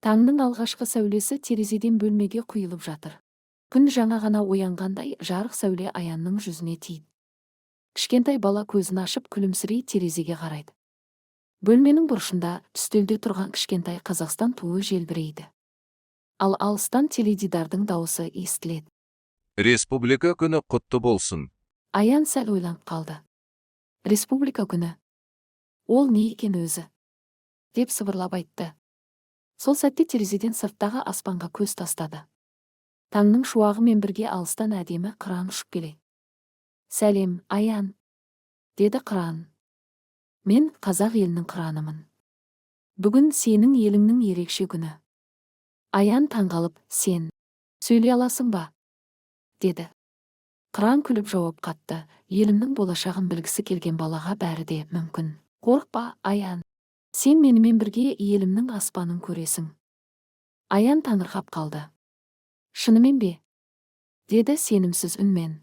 Таңның алғашқы сәулесі терезеден бөлмеге құйылып жатыр. Күн жаңа ғана оянғандай жарық сәуле Аянның жүзіне тиді. Кішкентай бала көзін ашып күлімсірей терезеге қарайды. Бөлменің бұрышында үстелде тұрған кішкентай Қазақстан туы желбірейді. Ал алыстан теледидардың дауысы естіледі. Республика күні құтты болсын. Аян сәл ойланып қалды. Республика күні. Ол не екен өзі? Деп сыбырлап айтты. Сол сәтте терезеден сырттағы аспанға көз тастады. Таңның шуағымен бірге алыстан әдемі қыран ұшып келеді. Сәлем, Аян, деді қыран. Мен қазақ елінің қыранымын. Бүгін сенің еліңнің ерекше күні. Аян таңғалып, сен сөйлей аласың ба? Деді. Қыран күліп жауап қатты. Елімнің болашағын білгісі келген балаға бәрі де мүмкін. Қорықпа, Аян. Сен менімен бірге елімнің аспанын көресің. Аян таңырқап қалды. Шынымен бе? Деді сенімсіз үнмен.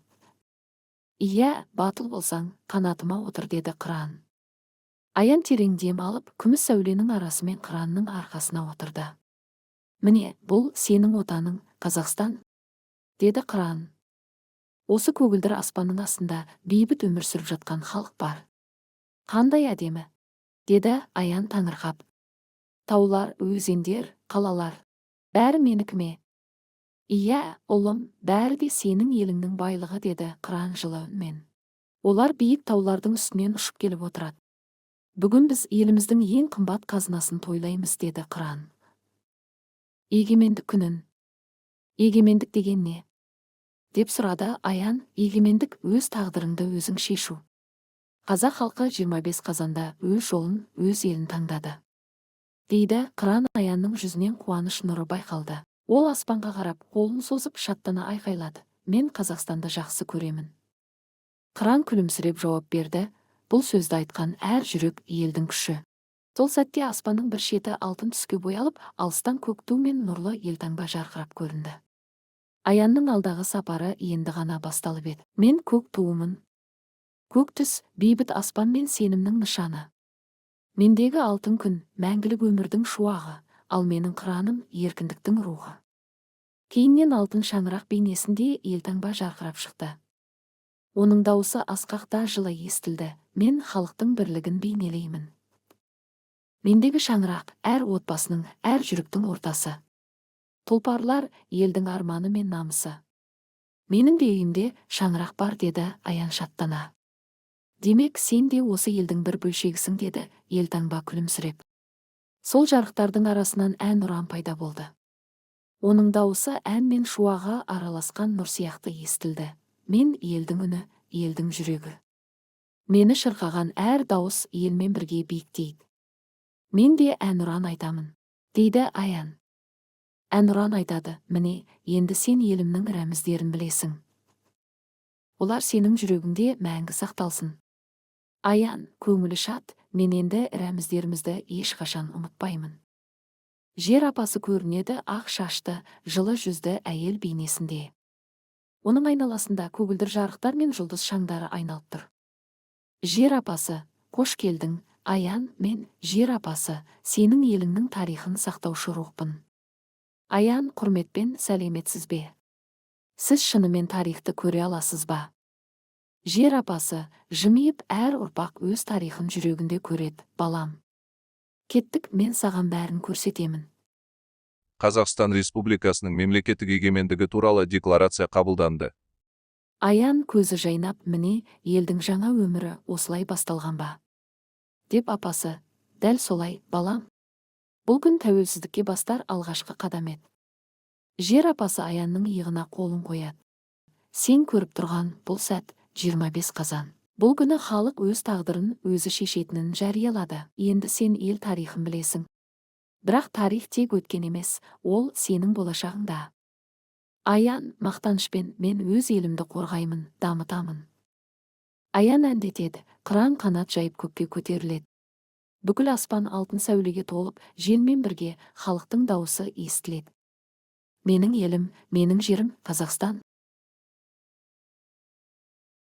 Иә, батыл болсаң, қанатыма отыр, деді қыран. Аян терең дем алып, күміс сәуленің арасымен қыранның арқасына отырды. Міне, бұл сенің отаның, Қазақстан, деді қыран. Осы көгілдір аспанның астында бейбіт өмір сүріп жатқан халық бар. Қандай әдемі, деді Аян таңырқап. Таулар, өзендер, қалалар, бәрі менікі ме? Иә, ұлым, бәрі де сенің еліңнің байлығы, деді қыран жылы үнмен. Олар биік таулардың үстінен ұшып келіп отырады. Бүгін біз еліміздің ең қымбат қазынасын тойлаймыз, деді қыран. Егемендік күнін. Егемендік деген не? Деп сұрады Аян. Егемендік өз тағдырыңды өзің шешу. Қазақ халқы 25 қазанда өз жолын, өз елін таңдады. Дейді қыран. Аянның жүзінен қуаныш нұры байқалды. Ол аспанға қарап, қолын созып шаттана айқайлады. Мен Қазақстанды жақсы көремін. Қыран күлімсіреп жауап берді. Бұл сөзді айтқан әр жүрек елдің күші. Сол сәтте аспанның бір шеті алтын түске боялып, алыстан көк ту мен нұрлы елтаңба жарқырап көрінді. Аянның алдағы сапары енді ғана басталып еді. Мен көк туымын. Көк түс, бейбіт аспан мен сенімнің нышаны. Мендегі алтын күн, мәңгілік өмірдің шуағы, ал менің қыраным еркіндіктің рухы. Кейіннен алтын шаңырақ бейнесінде елтаңба жарқырап шықты. Оның дауысы асқақта жылы естілді. Мен халықтың бірлігін бейнелеймін. Мендегі шаңырақ әр отбасының, әр жүректің ортасы. Тұлпарлар елдің арманы мен намысы. Менің де үйімде шаңырақ бар, деді Аян шаттана. Демек, сен де осы елдің бір бөлшегісің, деді елтаңба күлімсіреп. Сол жарықтардың арасынан ән ұран пайда болды. Оның дауысы ән мен шуаға араласқан нұр сияқты естілді. Мен елдің үні, елдің жүрегі. Мені шырқаған әр дауыс елмен бірге биіктейді. Мен де әнұран айтамын, дейді Аян. Әнұран айтады. Міне, енді сен елімнің рәміздерін білесің. Олар сенің жүрегіңде мәңгі сақталсын. Аян, көңілі шат, мен енді рәміздерімізді ешқашан ұмытпаймын. Жер апасы көрінеді ақ шашты, жылы жүзді әйел бейнесінде. Оның айналасында көгілдір жарықтар мен жұлдыз шаңдары айналып тұр. Жер апасы, қош келдің. Аян, мен жер апасы, сенің еліңнің тарихын сақтаушы рухпын. Аян, құрметпен сәлеметсіз бе? Сіз шынымен тарихты көре аласыз ба? Жер апасы, жымиып, әр ұрпақ өз тарихын жүрегінде көреді, балам. Кеттік, мен саған бәрін көрсетемін. Қазақстан Республикасының мемлекеттік егемендігі туралы декларация қабылданды. Аян көзі жайнап, міне, елдің жаңа өмірі осылай басталған ба? Деп апасы, дәл солай, балам. Бұл күн тәуелсіздікке бастар алғашқы қадам еді. Жер апасы Аянның иығына қолын қояды. Сен көріп тұрған бұл сәт 25 қазан. Бұл күні халық өз тағдырын өзі шешетінін жариялады. Енді сен ел тарихын білесің. Бірақ тарих тек өткен емес, ол сенің болашағыңда. Аян, мақтанышпен мен өз елімді қорғаймын, дамытамын. Аян әндетеді, қыран қанат жайып көкке көтеріледі. Бүкіл аспан алтын сәулеге толып, желмен бірге халықтың дауысы естіледі. Менің елім, менің жерім, Қазақстан.